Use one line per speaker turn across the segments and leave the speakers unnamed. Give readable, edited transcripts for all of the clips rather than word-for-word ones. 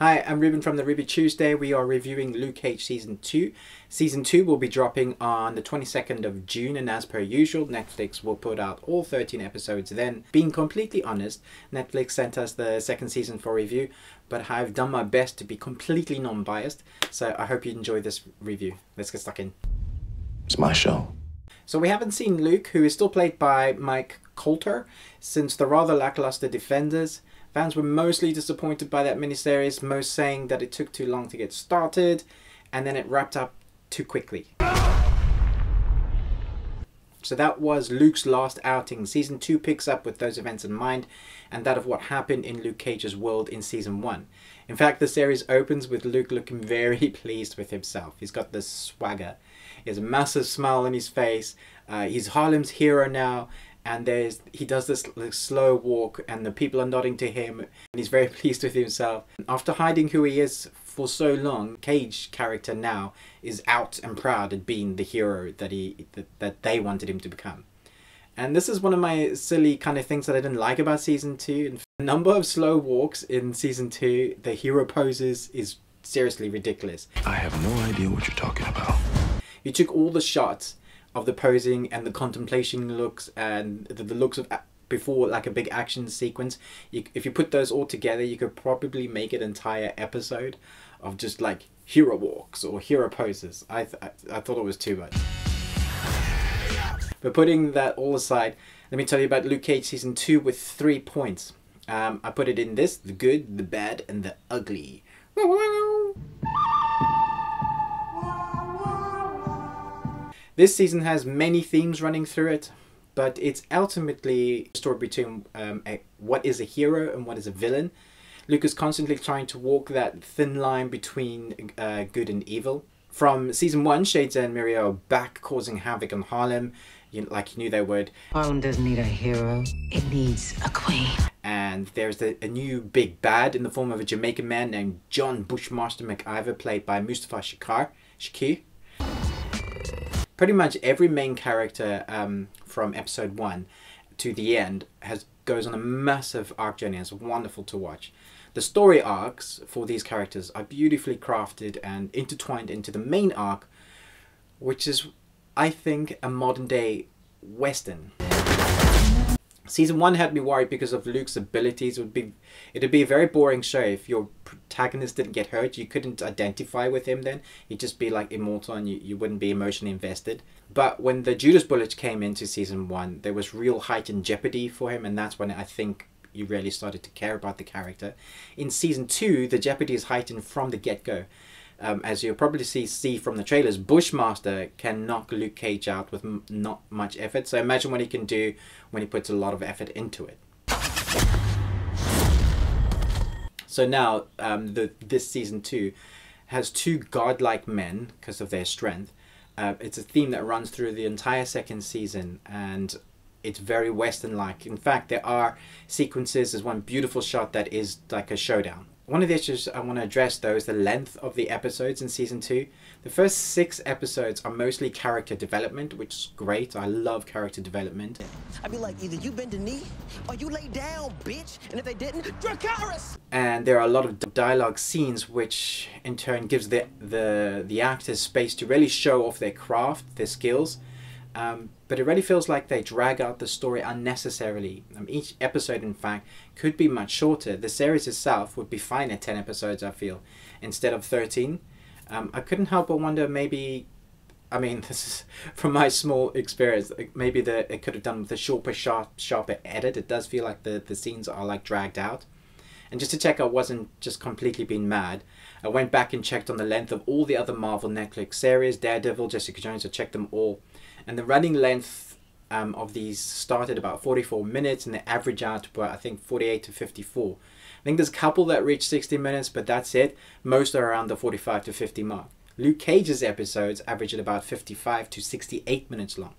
Hi, I'm Ruben from the Ruby Tuesday. We are reviewing Luke Cage Season 2. Season 2 will be dropping on the 22nd of June, and as per usual, Netflix will put out all 13 episodes then. Being completely honest, Netflix sent us the second season for review, but I've done my best to be completely non-biased, so I hope you enjoy this review. Let's get stuck in.
It's my show.
So we haven't seen Luke, who is still played by Mike Colter, since the rather lackluster Defenders. Fans were mostly disappointed by that miniseries, most saying that it took too long to get started, and then it wrapped up too quickly. So that was Luke's last outing. Season 2 picks up with those events in mind, and that of what happened in Luke Cage's world in Season 1. In fact, the series opens with Luke looking very pleased with himself. He's got this swagger. He has a massive smile on his face. He's Harlem's hero now. And he does this slow walk, and the people are nodding to him, and he's very pleased with himself. After hiding who he is for so long, Cage character now is out and proud at being the hero that they wanted him to become. And this is one of my silly kind of things that I didn't like about Season 2. The number of slow walks in Season 2, the hero poses, is seriously ridiculous.
I have no idea what you're talking about.
You took all the shots of the posing and the contemplation looks and the looks of before like a big action sequence. If you put those all together, you could probably make an entire episode of just like hero walks or hero poses. I thought it was too much. But putting that all aside, let me tell you about Luke Cage Season 2 with 3 points. I put it in this: the good, the bad, and the ugly. This season has many themes running through it, but it's ultimately a story between what is a hero and what is a villain. Luke is constantly trying to walk that thin line between good and evil. From Season 1, Shades and Mirio are back causing havoc on Harlem, like you knew they would.
Harlem doesn't need a hero, it needs a queen.
And there's a new big bad in the form of a Jamaican man named John Bushmaster McIver, played by Mustafa Shakir. Pretty much every main character from episode 1 to the end goes on a massive arc journey. It's wonderful to watch. The story arcs for these characters are beautifully crafted and intertwined into the main arc, which is, I think, a modern day Western. Season 1 had me worried because of Luke's abilities. It'd be a very boring show if your protagonist didn't get hurt. You couldn't identify with him then. He'd just be like immortal and you wouldn't be emotionally invested. But when the Judas Bullet came into Season 1, there was real heightened jeopardy for him, and that's when I think you really started to care about the character. In Season 2, the jeopardy is heightened from the get-go. As you'll probably see from the trailers, Bushmaster can knock Luke Cage out with not much effort. So imagine what he can do when he puts a lot of effort into it. So now, this Season 2 has 2 godlike men because of their strength. It's a theme that runs through the entire second season, and it's very Western-like. In fact, there are sequences, there's one beautiful shot that is like a showdown. One of the issues I want to address, though, is the length of the episodes in Season 2. The first 6 episodes are mostly character development, which is great. I love character development.
I'd be like, either you bend the knee or you lay down, bitch. And if they didn't, Dracarys!
And there are a lot of dialogue scenes, which in turn gives the actors space to really show off their craft, their skills. But it really feels like they drag out the story unnecessarily. Each episode, in fact, could be much shorter. The series itself would be fine at 10 episodes, I feel, instead of 13. I couldn't help but wonder, maybe, I mean, this is from my small experience, maybe it could have done with a sharper edit. It does feel like the scenes are like dragged out. And just to check I wasn't just completely being mad, I went back and checked on the length of all the other Marvel Netflix series, Daredevil, Jessica Jones. I checked them all. And the running length of these started about 44 minutes, and they average out to about, I think, 48 to 54. I think there's a couple that reach 60 minutes, but that's it. Most are around the 45 to 50 mark. Luke Cage's episodes average at about 55 to 68 minutes long.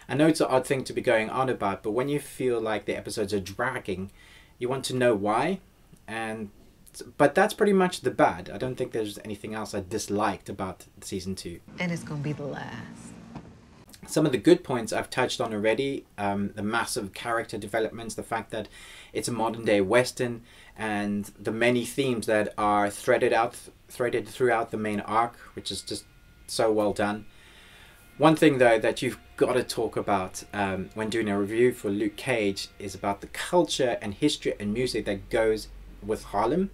I know it's an odd thing to be going on about, but when you feel like the episodes are dragging, you want to know why. But that's pretty much the bad. I don't think there's anything else I disliked about Season 2.
And it's gonna be the last.
Some of the good points I've touched on already, the massive character developments, the fact that it's a modern day Western, and the many themes that are threaded throughout the main arc, which is just so well done. One thing though that you've got to talk about when doing a review for Luke Cage is about the culture and history and music that goes with Harlem.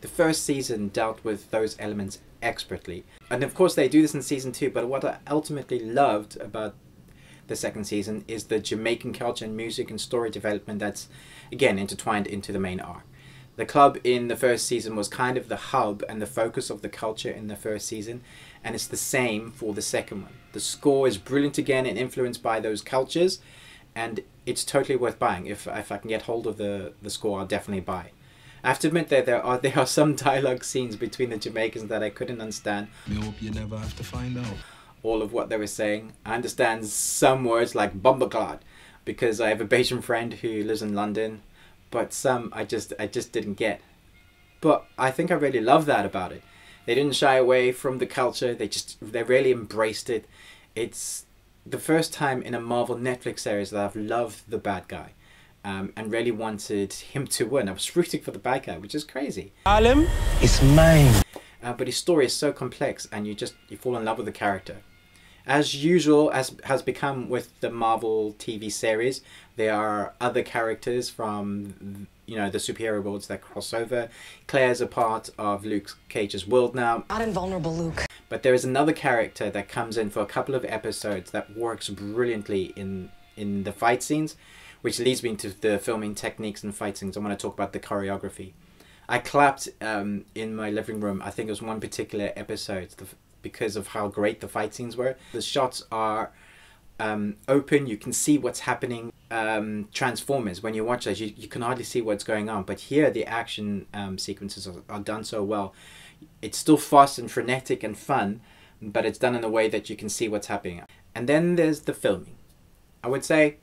The first season dealt with those elements expertly, and of course they do this in season 2, but what I ultimately loved about the second season is the Jamaican culture and music and story development that's again intertwined into the main arc. The club in the first season was kind of the hub and the focus of the culture in the first season, and it's the same for the second one. The score is brilliant again and influenced by those cultures, and it's totally worth buying. If I can get hold of the score, I'll definitely buy. I have to admit that there are some dialogue scenes between the Jamaicans that I couldn't understand.
I hope you never have to find out.
All of what they were saying. I understand some words like "bumbleclot" because I have a Bayesian friend who lives in London, but some I just didn't get. But I think I really love that about it. They didn't shy away from the culture. They really embraced it. It's the first time in a Marvel Netflix series that I've loved the bad guy. And really wanted him to win. I was rooting for the bad guy, which is crazy.
Harlem is mine.
But his story is so complex, and you fall in love with the character. As usual, as has become with the Marvel TV series, there are other characters from the superhero worlds that cross over. Claire's a part of Luke Cage's world now.
Not invulnerable, Luke.
But there is another character that comes in for a couple of episodes that works brilliantly in the fight scenes, which leads me to the filming techniques and fight scenes. I want to talk about the choreography. I clapped in my living room. I think it was one particular episode because of how great the fight scenes were. The shots are open. You can see what's happening. Transformers, when you watch those, you can hardly see what's going on. But here, the action sequences are done so well. It's still fast and frenetic and fun, but it's done in a way that you can see what's happening. And then there's the filming. I would say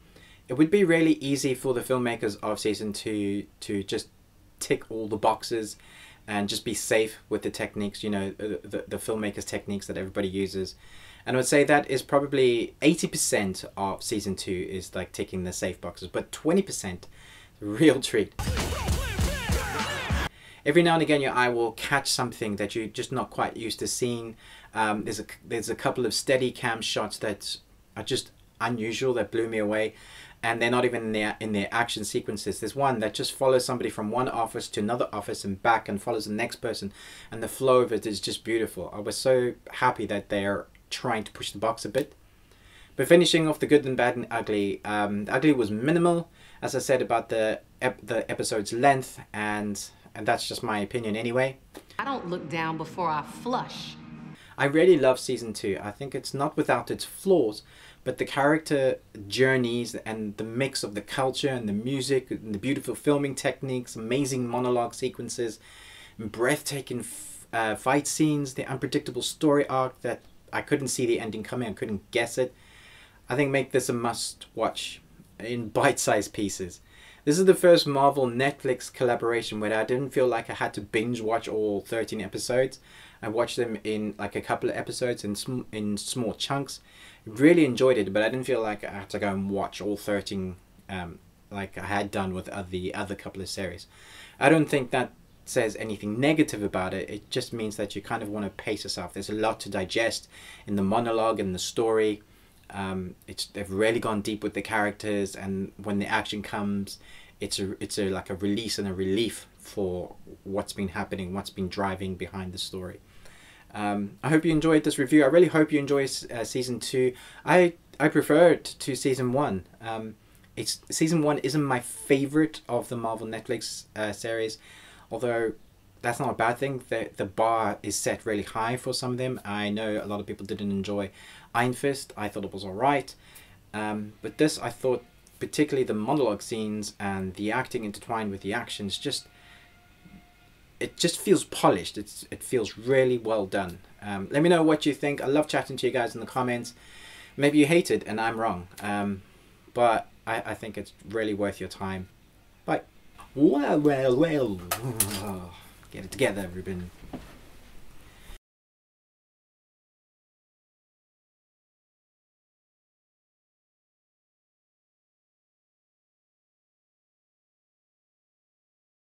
it would be really easy for the filmmakers of season 2 to just tick all the boxes and just be safe with the techniques, the filmmakers' techniques that everybody uses. And I would say that is probably 80% of season 2 is like ticking the safe boxes, but 20% the real treat. Every now and again your eye will catch something that you're just not quite used to seeing. There's a couple of steady cam shots that are just unusual, that blew me away. And they're not even in their action sequences. There's one that just follows somebody from one office to another office and back and follows the next person. And the flow of it is just beautiful. I was so happy that they're trying to push the box a bit. But finishing off the good and bad and ugly. The ugly was minimal, as I said, about the episode's length. And that's just my opinion anyway.
I don't look down before I flush.
I really love season 2. I think it's not without its flaws, but the character journeys and the mix of the culture and the music and the beautiful filming techniques, amazing monologue sequences, breathtaking fight scenes, the unpredictable story arc that I couldn't see the ending coming, I couldn't guess it, I think make this a must watch in bite-sized pieces. This is the first Marvel Netflix collaboration where I didn't feel like I had to binge watch all 13 episodes. I watched them in like a couple of episodes in small chunks. Really enjoyed it, but I didn't feel like I had to go and watch all 13 like I had done with the other couple of series. I don't think that says anything negative about it. It just means that you kind of want to pace yourself. There's a lot to digest in the monologue and the story. They've really gone deep with the characters, and when the action comes, it's like a release and a relief for what's been happening, what's been driving behind the story. I hope you enjoyed this review. I really hope you enjoy season 2. I prefer it to season 1. Season 1 isn't my favorite of the Marvel Netflix series, although that's not a bad thing. The bar is set really high for some of them. I know a lot of people didn't enjoy Iron Fist. I thought it was alright. But this, I thought, particularly the monologue scenes and the acting intertwined with the actions, it just feels polished. It feels really well done. Let me know what you think. I love chatting to you guys in the comments. Maybe you hate it and I'm wrong. But I think it's really worth your time. Bye. Well. Get it together, Ruben.